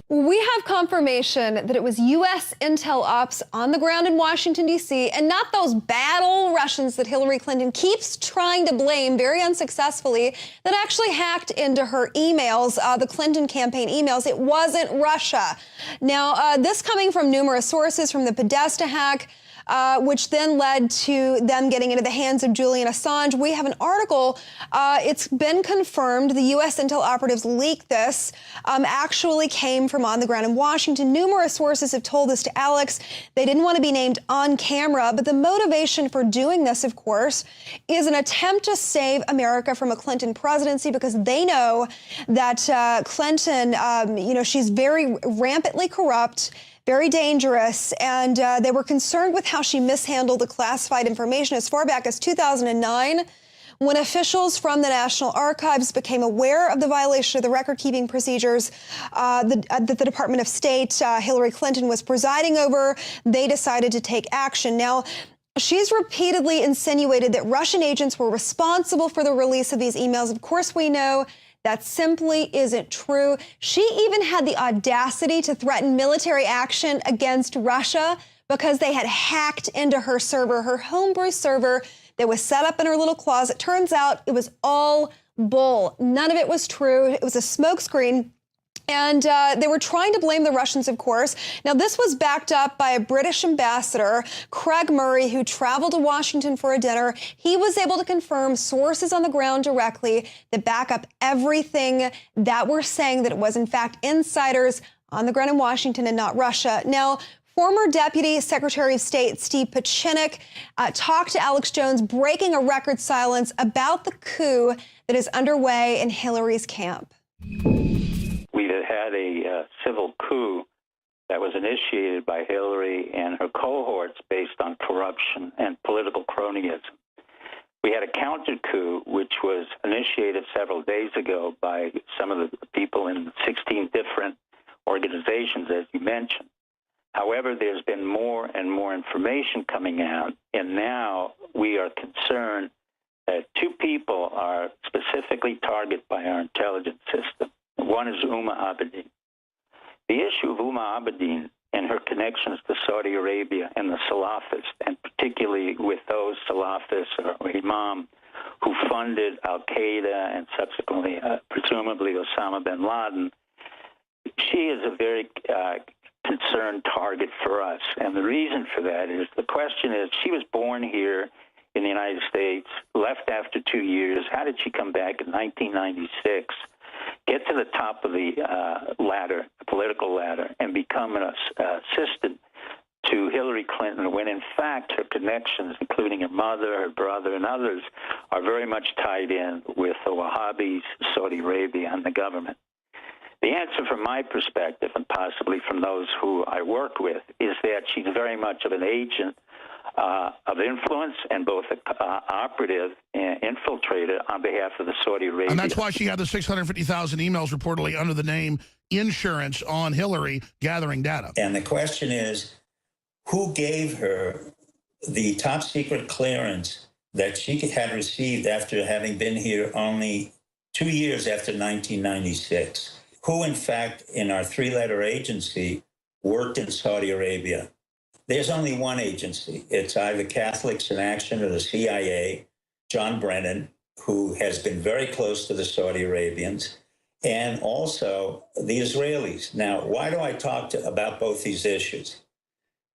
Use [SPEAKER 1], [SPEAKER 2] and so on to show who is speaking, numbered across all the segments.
[SPEAKER 1] We have confirmation that it was U.S. intel ops on the ground in Washington, D.C., and not those bad old Russians that Hillary Clinton keeps trying to blame very unsuccessfully that actually hacked into her emails, the Clinton campaign emails. It wasn't Russia. Now, this coming from numerous sources, from the Podesta hack, which then led to them getting into the hands of Julian Assange. We have an article. It's been confirmed. The U.S. intel operatives leaked this. Actually came from on the ground in Washington. Numerous sources have told this to Alex. They didn't want to be named on camera, but the motivation for doing this, of course, is an attempt to save America from a Clinton presidency, because they know that Clinton, she's very rampantly corrupt, very dangerous, and they were concerned with how she mishandled the classified information as far back as 2009, when officials from the National Archives became aware of the violation of the record-keeping procedures that the Department of State, Hillary Clinton, was presiding over. They decided to take action. Now, she's repeatedly insinuated that Russian agents were responsible for the release of these emails. Of course, we know that simply isn't true. She even had the audacity to threaten military action against Russia because they had hacked into her server, her homebrew server that was set up in her little closet. Turns out it was all bull. None of it was true. It was a smokescreen. And they were trying to blame the Russians, of course. Now, this was backed up by a British ambassador, Craig Murray, who traveled to Washington for a dinner. He was able to confirm sources on the ground directly that back up everything that we're saying, that it was, in fact, insiders on the ground in Washington and not Russia. Now, former Deputy Secretary of State Steve Pieczenik talked to Alex Jones, breaking a record silence about the coup that is underway in Hillary's camp.
[SPEAKER 2] Had a civil coup that was initiated by Hillary and her cohorts based on corruption and political cronyism. We had a counter coup, which was initiated several days ago by some of the people in 16 different organizations, as you mentioned. However, there's been more and more information coming out, and now we are concerned that two people are specifically targeted by our intelligence system. One is Huma Abedin. The issue of Huma Abedin and her connections to Saudi Arabia and the Salafists, and particularly with those Salafists or Imam who funded Al-Qaeda and subsequently, presumably, Osama bin Laden, she is a very concerned target for us. And the reason for that is, the question is, she was born here in the United States, left after 2 years. How did she come back in 1996? Get to the top of the ladder, the political ladder, and become an assistant to Hillary Clinton, when in fact her connections, including her mother, her brother, and others, are very much tied in with the Wahhabis, Saudi Arabia, and the government. The answer from my perspective, and possibly from those who I work with, is that she's very much of an agent of influence, and both operative and infiltrator on behalf of the Saudi Arabia.
[SPEAKER 3] And that's why she had the 650,000 emails reportedly under the name Insurance on Hillary, gathering data.
[SPEAKER 4] And the question is, who gave her the top secret clearance that she had received after having been here only 2 years after 1996? Who, in fact, in our three-letter agency, worked in Saudi Arabia? There's only one agency. It's either Catholics in Action or the CIA, John Brennan, who has been very close to the Saudi Arabians, and also the Israelis. Now, why do I talk about both these issues?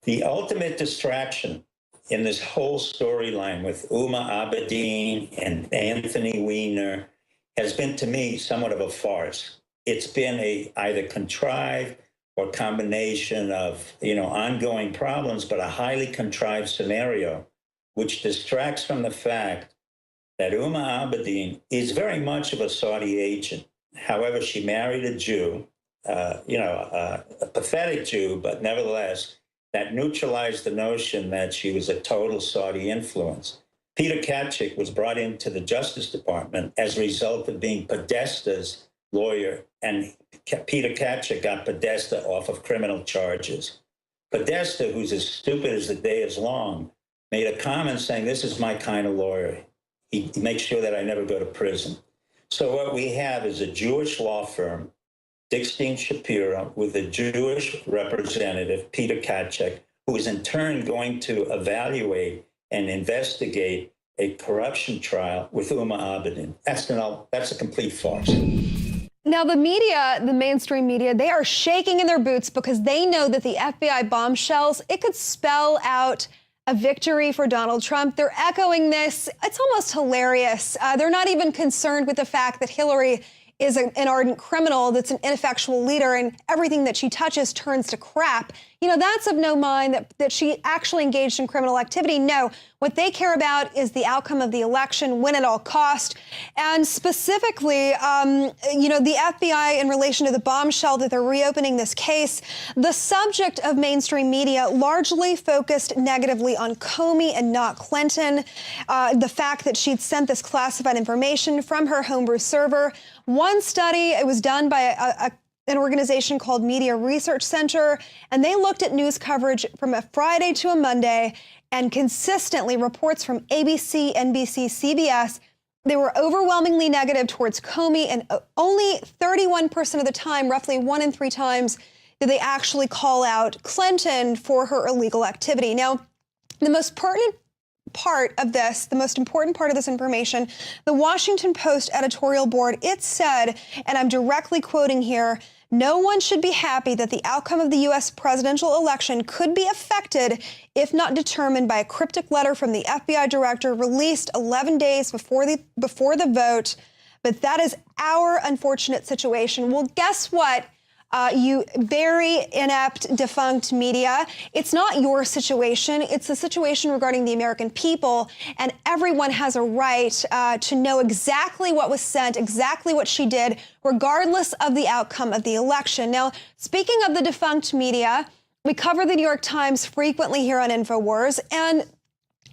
[SPEAKER 4] The ultimate distraction in this whole storyline with Huma Abedin and Anthony Weiner has been, to me, somewhat of a farce. It's been either contrived or combination of, ongoing problems, but a highly contrived scenario, which distracts from the fact that Huma Abedin is very much of a Saudi agent. However, she married a Jew, a pathetic Jew, but nevertheless, that neutralized the notion that she was a total Saudi influence. Peter Katchik was brought into the Justice Department as a result of being Podesta's lawyer, and Peter Katchik got Podesta off of criminal charges. Podesta, who's as stupid as the day is long, made a comment saying, "This is my kind of lawyer. He makes sure that I never go to prison." So what we have is a Jewish law firm Dixine Shapiro with a Jewish representative, Peter Kachek, who is in turn going to evaluate and investigate a corruption trial with Uma Abedin. That's a complete farce.
[SPEAKER 1] Now, the media, the mainstream media, they are shaking in their boots because they know that the FBI bombshells, it could spell out a victory for Donald Trump. They're echoing this. It's almost hilarious. They're not even concerned with the fact that Hillary is an ardent criminal that's an ineffectual leader and everything that she touches turns to crap. You know, that's of no mind that she actually engaged in criminal activity. No, what they care about is the outcome of the election, win at all cost. And specifically, you know, the FBI in relation to the bombshell that they're reopening this case, the subject of mainstream media largely focused negatively on Comey and not Clinton. The fact that she'd sent this classified information from her homebrew server. One study, it was done by an organization called Media Research Center, and they looked at news coverage from a Friday to a Monday, and consistently reports from ABC, NBC, CBS, they were overwhelmingly negative towards Comey, and only 31% of the time, roughly 1 in 3 times, did they actually call out Clinton for her illegal activity. Now, the most pertinent part of this, the most important part of this information, the Washington Post editorial board, it said, and I'm directly quoting here, "No one should be happy that the outcome of the U.S. presidential election could be affected if not determined by a cryptic letter from the FBI director released 11 days before the vote. But that is our unfortunate situation." Well, guess what? You very inept, defunct media. It's not your situation. It's a situation regarding the American people, and everyone has a right to know exactly what was sent, exactly what she did, regardless of the outcome of the election. Now, speaking of the defunct media, we cover the New York Times frequently here on InfoWars, and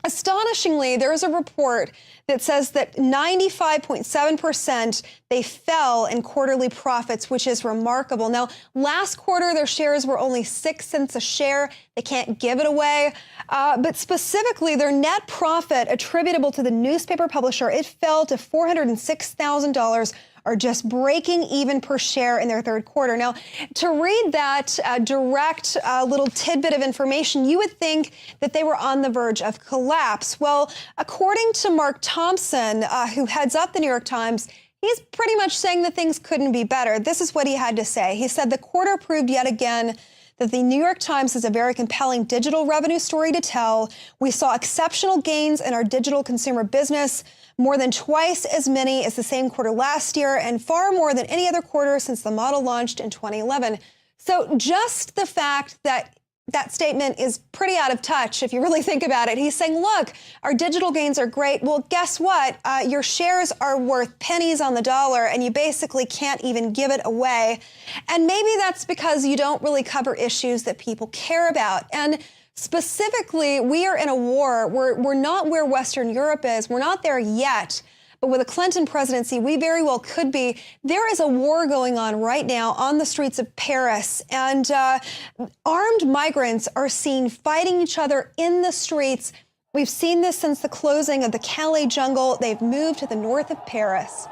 [SPEAKER 1] astonishingly, there is a report that says that 95.7% they fell in quarterly profits, which is remarkable. Now, last quarter, their shares were only 6 cents a share. They can't give it away. But specifically, their net profit attributable to the newspaper publisher, it fell to $406,000, or just breaking even per share in their third quarter. Now, to read that direct little tidbit of information, you would think that they were on the verge of collapse. Well, according to Mark Thompson, who heads up the New York Times, he's pretty much saying that things couldn't be better. This is what he had to say. He said the quarter proved yet again that the New York Times is a very compelling digital revenue story to tell. We saw exceptional gains in our digital consumer business, more than twice as many as the same quarter last year, and far more than any other quarter since the model launched in 2011. So just the fact that that statement is pretty out of touch, if you really think about it. He's saying, look, our digital gains are great. Well, guess what? Your shares are worth pennies on the dollar, and you basically can't even give it away. And maybe that's because you don't really cover issues that people care about. And specifically, we are in a war. We're not where Western Europe is. We're not there yet. But with a Clinton presidency, we very well could be. There is a war going on right now on the streets of Paris, and armed migrants are seen fighting each other in the streets. We've seen this since the closing of the Calais jungle. They've moved to the north of Paris.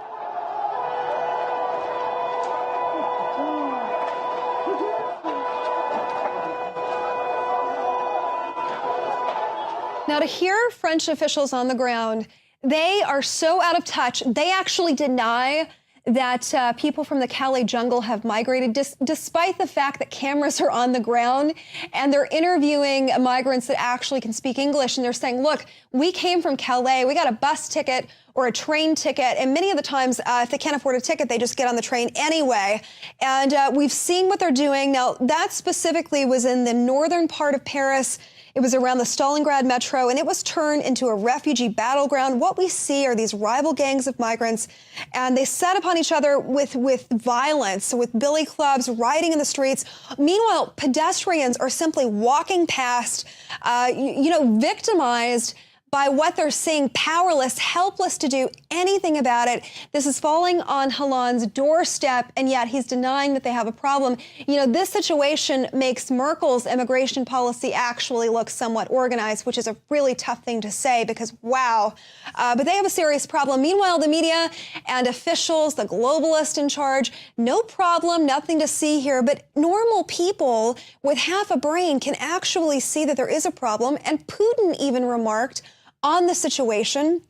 [SPEAKER 1] Now, to hear French officials on the ground, they are so out of touch. They actually deny that people from the Calais jungle have migrated, despite the fact that cameras are on the ground and they're interviewing migrants that actually can speak English. And they're saying, look, we came from Calais. We got a bus ticket or a train ticket. And many of the times, if they can't afford a ticket, they just get on the train anyway. And we've seen what they're doing. Now, that specifically was in the northern part of Paris. It was around the Stalingrad metro, and it was turned into a refugee battleground. What we see are these rival gangs of migrants, and they set upon each other with violence, with billy clubs, rioting in the streets. Meanwhile, pedestrians are simply walking past, victimized by what they're seeing, powerless, helpless to do anything about it. This is falling on Hollande's doorstep, and yet he's denying that they have a problem. You know, this situation makes Merkel's immigration policy actually look somewhat organized, which is a really tough thing to say because, wow. But they have a serious problem. Meanwhile, the media and officials, the globalists in charge, no problem, nothing to see here. But normal people with half a brain can actually see that there is a problem. And Putin even remarked on the situation.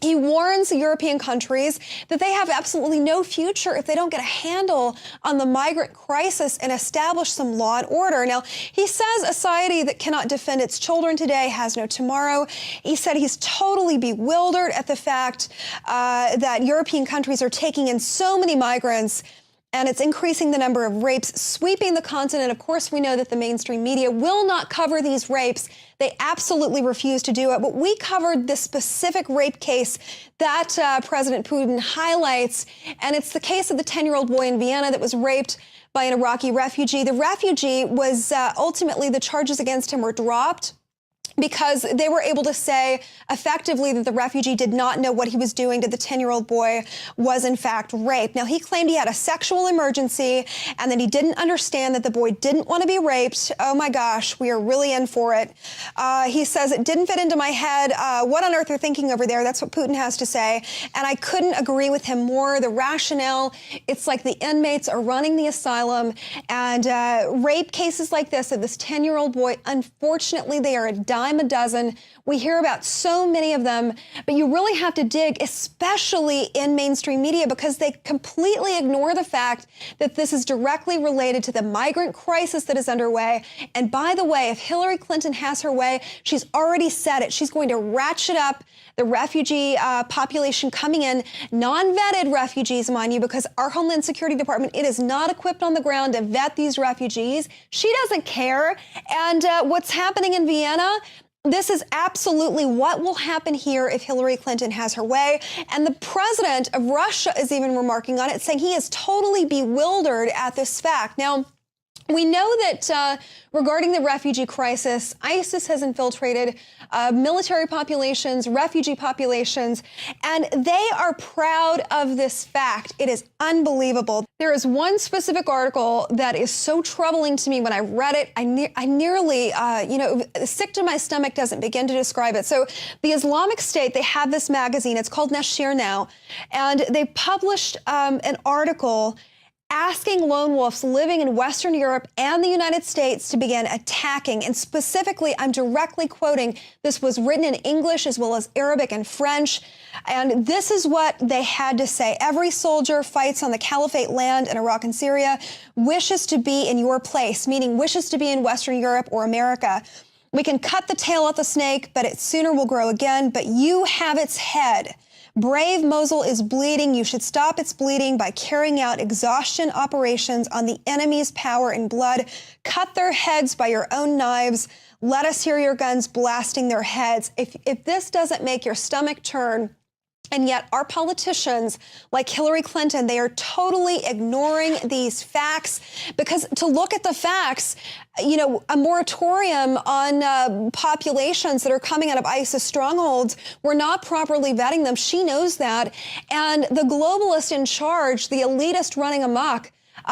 [SPEAKER 1] He warns European countries that they have absolutely no future if they don't get a handle on the migrant crisis and establish some law and order. Now, he says a society that cannot defend its children today has no tomorrow. He said he's totally bewildered at the fact that European countries are taking in so many migrants, and it's increasing the number of rapes sweeping the continent. Of course, we know that the mainstream media will not cover these rapes. They absolutely refuse to do it. But we covered this specific rape case that President Putin highlights, and it's the case of the 10-year-old boy in Vienna that was raped by an Iraqi refugee. The refugee was ultimately, the charges against him were dropped because they were able to say effectively that the refugee did not know what he was doing to the 10-year-old boy was in fact raped. Now, he claimed he had a sexual emergency and that he didn't understand that the boy didn't want to be raped. Oh my gosh, we are really in for it. He says it didn't fit into my head. What on earth are thinking over there? That's what Putin has to say. And I couldn't agree with him more. The rationale, it's like the inmates are running the asylum, and rape cases like this of this 10-year-old boy, unfortunately, they are a dime a dozen. We hear about so many of them, but you really have to dig, especially in mainstream media, because they completely ignore the fact that this is directly related to the migrant crisis that is underway. And by the way, if Hillary Clinton has her way, she's already said it. She's going to ratchet up the refugee population coming in, non-vetted refugees, mind you, because our Homeland Security Department, it is not equipped on the ground to vet these refugees. She doesn't care. And what's happening in Vienna, this is absolutely what will happen here if Hillary Clinton has her way. And the president of Russia is even remarking on it, saying he is totally bewildered at this fact. Now, we know that regarding the refugee crisis, ISIS has infiltrated military populations, refugee populations, and they are proud of this fact. It is unbelievable. There is one specific article that is so troubling to me. When I read it, I nearly, sick to my stomach doesn't begin to describe it. So the Islamic State, they have this magazine. It's called Nashir now, and they published an article asking lone wolves living in Western Europe and the United States to begin attacking. And specifically, I'm directly quoting, this was written in English as well as Arabic and French. And this is what they had to say. Every soldier fights on the caliphate land in Iraq and Syria, wishes to be in your place, meaning wishes to be in Western Europe or America. We can cut the tail off the snake, but it sooner will grow again. But you have its head. Brave Mosul is bleeding. You should stop its bleeding by carrying out exhaustion operations on the enemy's power and blood. Cut their heads by your own knives. Let us hear your guns blasting their heads. If this doesn't make your stomach turn, and yet our politicians, like Hillary Clinton, they are totally ignoring these facts, because to look at the facts, you know, a moratorium on populations that are coming out of ISIS strongholds, we're not properly vetting them. She knows that. And the globalist in charge, the elitist running amok,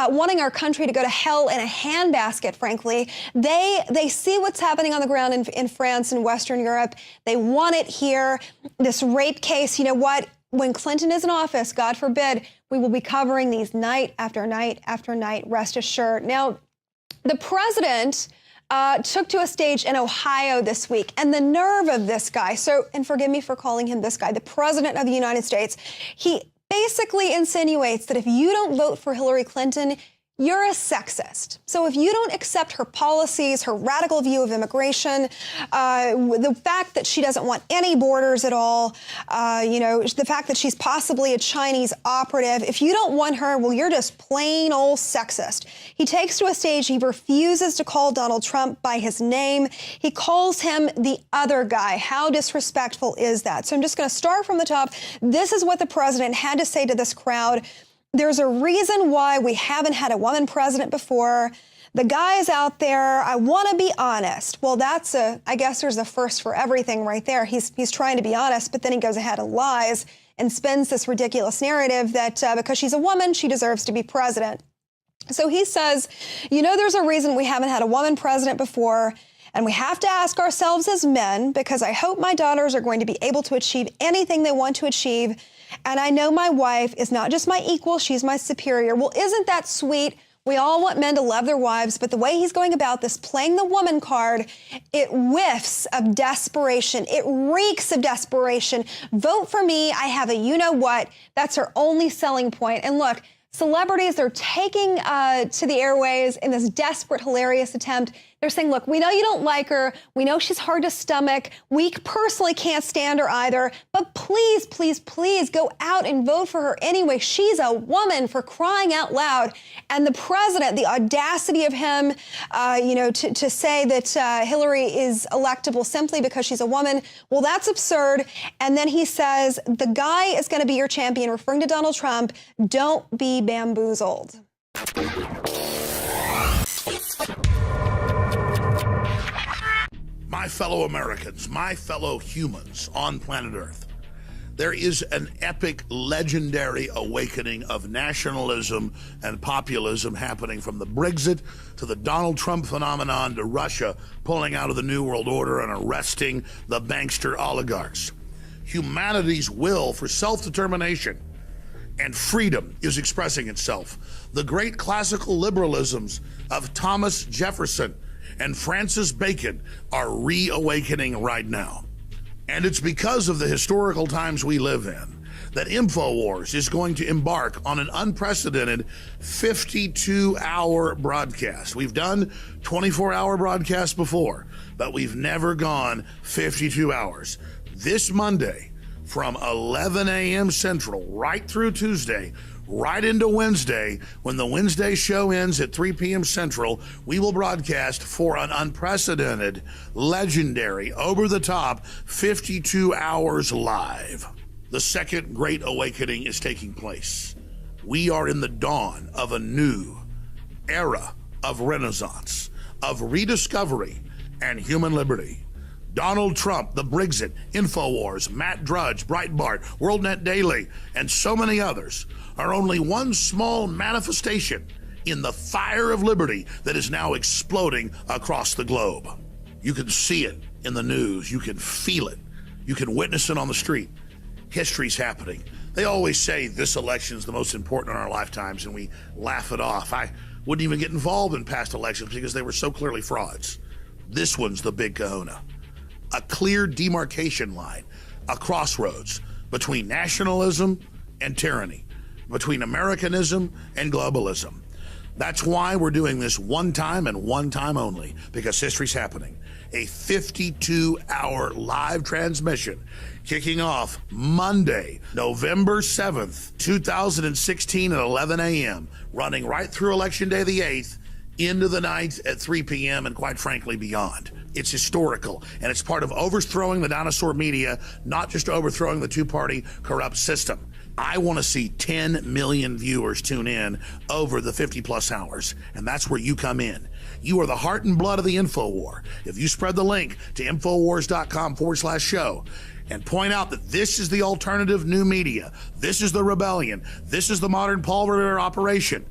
[SPEAKER 1] wanting our country to go to hell in a handbasket, frankly. They see what's happening on the ground in France and Western Europe. They want it here. This rape case, you know what? When Clinton is in office, God forbid, we will be covering these night after night after night, rest assured. Now, the president took to a stage in Ohio this week, and the nerve of this guy, and forgive me for calling him this guy, the president of the United States, he basically insinuates that if you don't vote for Hillary Clinton, you're a sexist. So if you don't accept her policies, her radical view of immigration, the fact that she doesn't want any borders at all, the fact that she's possibly a Chinese operative, if you don't want her, well, you're just plain old sexist. He takes to a stage, he refuses to call Donald Trump by his name. He calls him the other guy. How disrespectful is that? So I'm just going to start from the top. This is what the president had to say to this crowd. There's a reason why we haven't had a woman president before. The guys out there, I want to be honest. Well, I guess there's a first for everything right there. He's trying to be honest, but then he goes ahead and lies and spins this ridiculous narrative that because she's a woman, she deserves to be president. So he says, there's a reason we haven't had a woman president before, and we have to ask ourselves as men, because I hope my daughters are going to be able to achieve anything they want to achieve. And I know my wife is not just my equal, she's my superior. Well, isn't that sweet? We all want men to love their wives, but the way he's going about this, playing the woman card, it whiffs of desperation. It reeks of desperation. Vote for me. I have a you-know-what. That's her only selling point. And look, celebrities are taking to the airways in this desperate, hilarious attempt. They're saying, look, we know you don't like her. We know she's hard to stomach. We personally can't stand her either. But please, please, please go out and vote for her anyway. She's a woman, for crying out loud. And the president, the audacity of him, to say that Hillary is electable simply because she's a woman. Well, that's absurd. And then he says, the guy is going to be your champion, referring to Donald Trump. Don't be bamboozled.
[SPEAKER 3] My fellow Americans, my fellow humans on planet Earth, there is an epic, legendary awakening of nationalism and populism happening from the Brexit to the Donald Trump phenomenon to Russia pulling out of the New World Order and arresting the bankster oligarchs. Humanity's will for self-determination and freedom is expressing itself. The great classical liberalisms of Thomas Jefferson and Francis Bacon are reawakening right now. And it's because of the historical times we live in that InfoWars is going to embark on an unprecedented 52-hour broadcast. We've done 24-hour broadcasts before, but we've never gone 52 hours. This Monday, from 11 a.m. Central, right through Tuesday, right into Wednesday, when the Wednesday show ends at 3 p.m. Central, we will broadcast for an unprecedented, legendary, over-the-top 52 hours live. The second great awakening is taking place. We are in the dawn of a new era of renaissance, of rediscovery and human liberty. Donald Trump, the Brexit, InfoWars, Matt Drudge, Breitbart, WorldNet Daily, and so many others are only one small manifestation in the fire of liberty that is now exploding across the globe. You can see it in the news. You can feel it. You can witness it on the street. History's happening. They always say this election is the most important in our lifetimes, and we laugh it off. I wouldn't even get involved in past elections because they were so clearly frauds. This one's the big kahuna. A clear demarcation line, a crossroads between nationalism and tyranny, between Americanism and globalism. That's why we're doing this one time and one time only, because history's happening. A 52-hour live transmission kicking off Monday, November 7th, 2016 at 11 a.m., running right through Election Day the 8th, into the night at 3 p.m. and quite frankly beyond. It's historical, and it's part of overthrowing the dinosaur media, not just overthrowing the two-party corrupt system. I want to see 10 million viewers tune in over the 50-plus hours, and that's where you come in. You are the heart and blood of the InfoWar. If you spread the link to Infowars.com/show and point out that this is the alternative new media, this is the rebellion, this is the modern Paul Revere operation,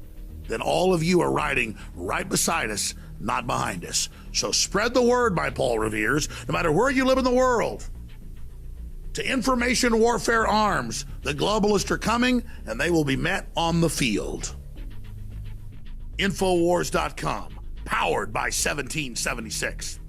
[SPEAKER 3] then all of you are riding right beside us, not behind us. So spread the word, my Paul Reveres, no matter where you live in the world. To information warfare arms, the globalists are coming, and they will be met on the field. Infowars.com, powered by 1776.